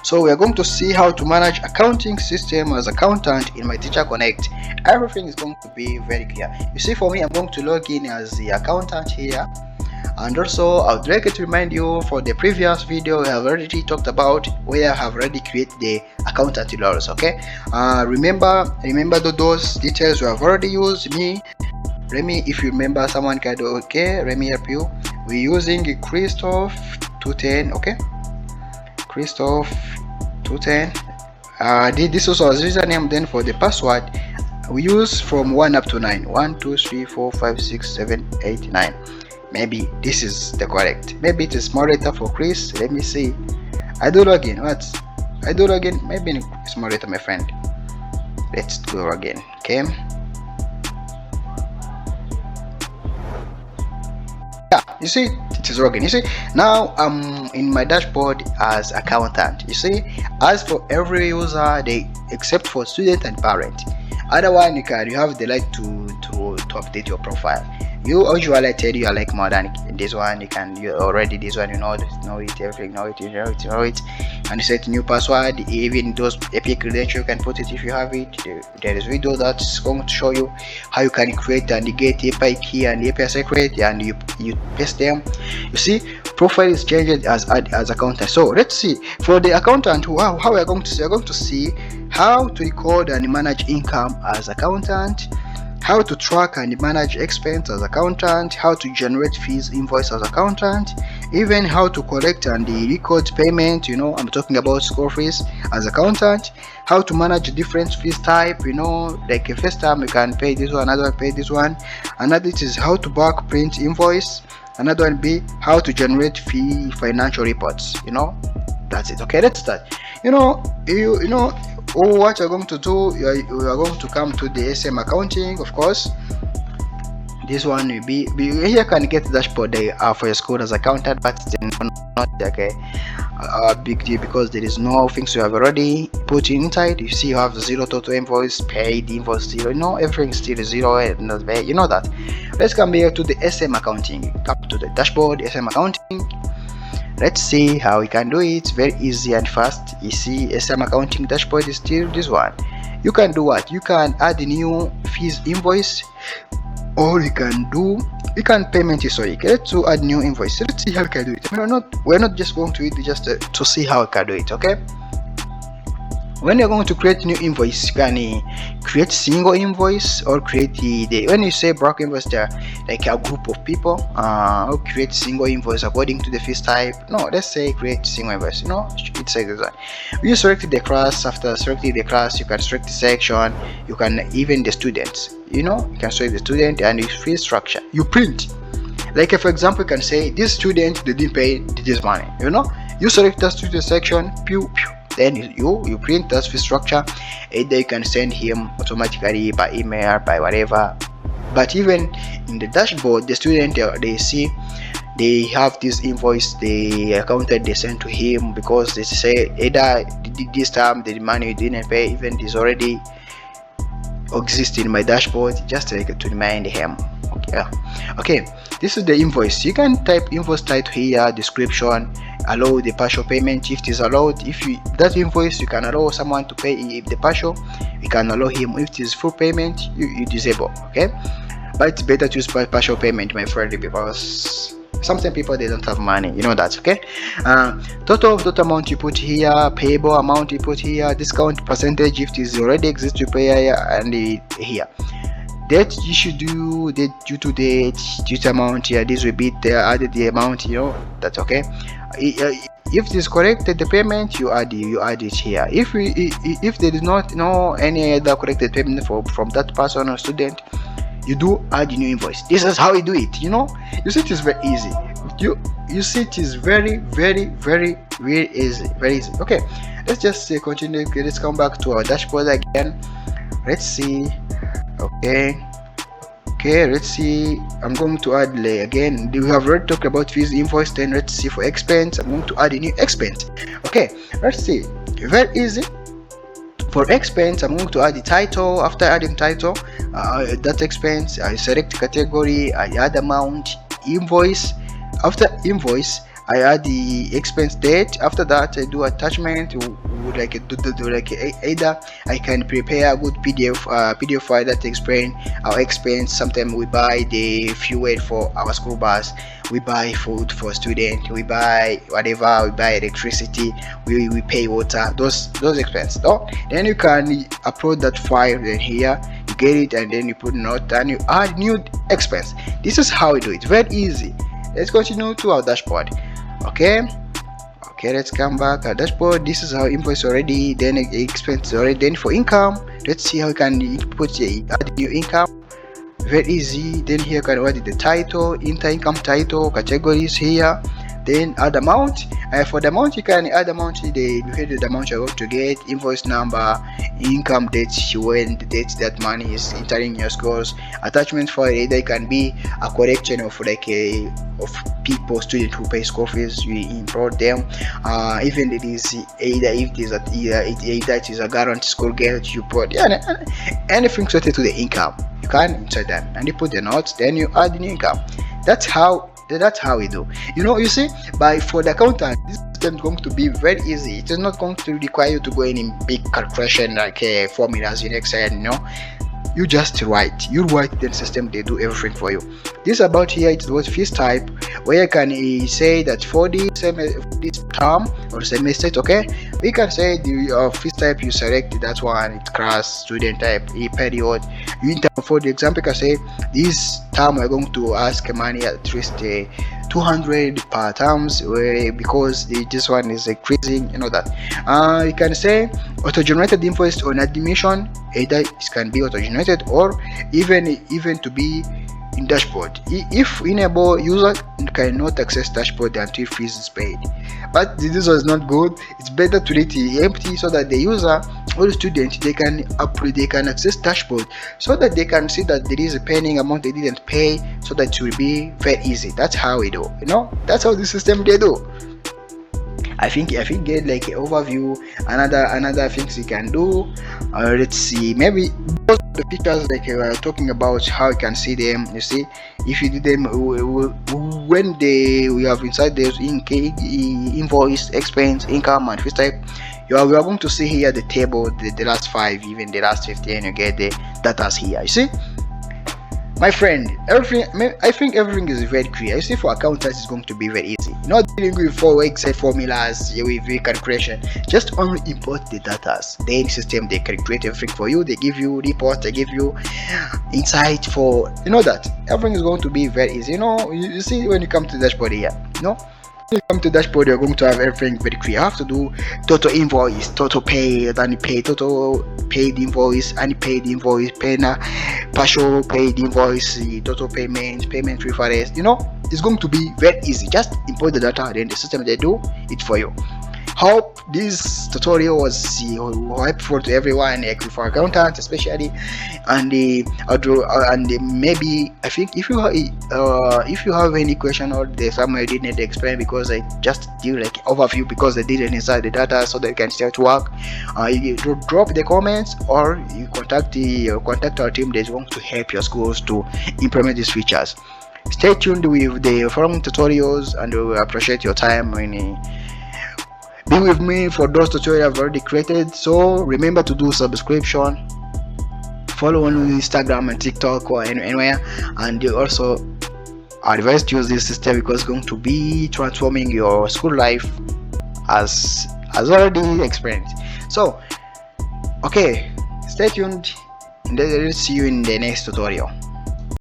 So we are going to see how to manage accounting system as accountant in MyTeachConnect. Everything is going to be very clear. You see, for me, I'm going to log in as the accountant here. And also I would like to remind you, for the previous video we have already talked about where I have already created the accountant tutorials. Okay, remember those details we have already used. Remy, if you remember, someone can do. Okay, let me help you. We're using Christoph 210. Okay, Christoph 210. This also as username. Then for the password we use from 1 up to 9. 1 2 3 4 5 6 7 8 9. Maybe this is the correct. Maybe it is moderator for Chris. Let me see. I do login. What? I do login. Maybe it's moderator, my friend. Let's go again. Okay. Yeah, you see, it is login. You see, now I'm in my dashboard as accountant. You see, as for every user, except for student and parent. Otherwise, you have the right to update your profile. You usually, I tell you, I like more than this one. You already this one, you know it, everything, know it, and you set new password. Even those API credentials, you can put it if you have it. There is video that's going to show you how you can create and get API key and API secret, and you paste them. You see, profile is changed as accountant. So let's see for the accountant how we are going to see. We're going to see how to record and manage income as accountant, how to track and manage expense as accountant, how to generate fees invoice as accountant, even how to collect and record payment. I'm talking about school fees as accountant, how to manage different fees type, like a first time you can pay this one, another one pay this one, another is how to back print invoice, another one be how to generate fee financial reports. That's it. Okay, let's start. What you're going to do, you are going to come to the SM accounting. Of course, this one will be here. Can get the dashboard for your school as accountant, but it's not a big deal because there is no things you have already put inside. You see, you have 0 total invoice, paid invoice 0. Everything still 0 and not there. You know that. Let's come here to the SM accounting. Come to the dashboard, SM accounting. Let's see how we can do it. Very easy and fast. You see, SM accounting dashboard is still this one. You can do what? You can add a new fees invoice, or you can payment history. Let's add new invoice. Let's see how we can do it. We're not just going to it just to see how we can do it. Okay. When you're going to create new invoice, you can create single invoice or create when you say block invoice, there like a group of people or create single invoice according to the fees type. No, let's say create single invoice. It says this one. You select the class. After selecting the class, you can select the section. You can even the students. You can select the student and the fee structure. You print. Like for example, you can say this student didn't pay this money. You select the student section. Pew pew. Then you print that fee structure. Either you can send him automatically by email, by whatever. But even in the dashboard, the student they see they have this invoice, the accountant they send to him, because they say either this time the money didn't pay, even this already exists in my dashboard, just like to remind him. Okay, this is the invoice. You can type invoice title here, description, allow the partial payment if it is allowed. If that invoice you can allow someone to pay. If the partial, you can allow him. If it is full payment, you disable. Okay, but it's better to use partial payment, my friend, because sometimes people they don't have money. That. Okay. Total amount you put here, payable amount you put here, discount percentage if it is already exists you pay here, and here. Date you should do, date due to date, due to amount here. This will be the added the amount. That's okay. If it is corrected the payment, you add it here. If there is not any other corrected payment from that person or student, you do add a new invoice. This is how we do it. You see, it is very easy. You see, it is very easy, very easy. Okay, let's just continue. Let's come back to our dashboard again. Let's see. Okay, let's see. I'm going to add again. We have already talked about fees invoice. Then let's see for expense. I'm going to add a new expense. Okay, let's see. Very easy. For expense, I'm going to add the title. After adding title, that expense, I select category, I add amount, invoice. After invoice, I add the expense date. After that, I do attachment. Like either I can prepare a good PDF file that explain our expense. Sometimes we buy the fuel for our school bus, we buy food for student, we buy whatever, we buy electricity, we pay water, those expenses. No? Then you can upload that file. Then here you get it, and then you put note and you add new expense. This is how we do it. Very easy. Let's continue to our dashboard. Okay, let's come back our dashboard. This is our invoice already, then expense already. Then for income, let's see how we can put add new income. Very easy. Then here you can add the title, income title, categories here, then add amount. For the amount, you can add amount, the amount you're going to get, invoice number, income date, when the date that money is entering your scores. Attachment file, either it can be a collection of people, students who pay school fees, you import them. Even it is either if it is a guarantee school get, you put anything related to the income, you can insert them and you put the notes, then you add the new income. That's how we do. You see, for the accountant, this system is going to be very easy. It is not going to require you to go in big calculation like formulas in Excel. You just write. The system, they do everything for you. This about here, it was fees type, where you can say that for this term or semester, okay, we can say the fees type, you select that one, it's class, student type, period. For the example, you can say this term we're going to ask money at least 200 per terms, because this one is increasing, that. You can say auto-generated invoice on admission, either it can be auto-generated or even to be in dashboard. If enable, user cannot access dashboard until fees is paid. But this was not good. It's better to leave it empty so that the user or the student, they can access dashboard, so that they can see that there is a pending amount they didn't pay, so that it will be very easy. That's how we do. That's how the system they do. I think get like an overview, another things you can do. Let's see, maybe those are the pictures like we are talking about, how you can see them. You see, if you do them when we have inside those invoice, expense, income, and fees type, we are going to see here the table, the last 5, even the last 15. You get the data here. You see, my friend, I think everything is very clear. You see, for accountants, it's going to be very easy. Not dealing with Excel formulas with calculation. Just only import the data. The system, they calculate everything for you. They give you reports. They give you insight for that. Everything is going to be very easy. You see, when you come to the dashboard here, when you come to dashboard, you're going to have everything very clear. You have to do total invoice, total paid, unpaid, total paid invoice, unpaid invoice, partial paid invoice, total payment reference. It's going to be very easy. Just import the data, then the system, they do it for you. Hope this tutorial was helpful to everyone, like for accountants especially, and maybe I think if you have any question or there's somewhere I didn't explain, because I just do like overview, because I didn't inside the data, so they can start to work. You drop the comments, or you contact our team that's going to help your schools to implement these features. Stay tuned with the following tutorials, and we appreciate your time when be with me for those tutorials I've already created. So remember to do subscription, follow on Instagram and TikTok or anywhere, and you also advise to use this system, because it's going to be transforming your school life as already experienced. So okay, stay tuned, and let's see you in the next tutorial.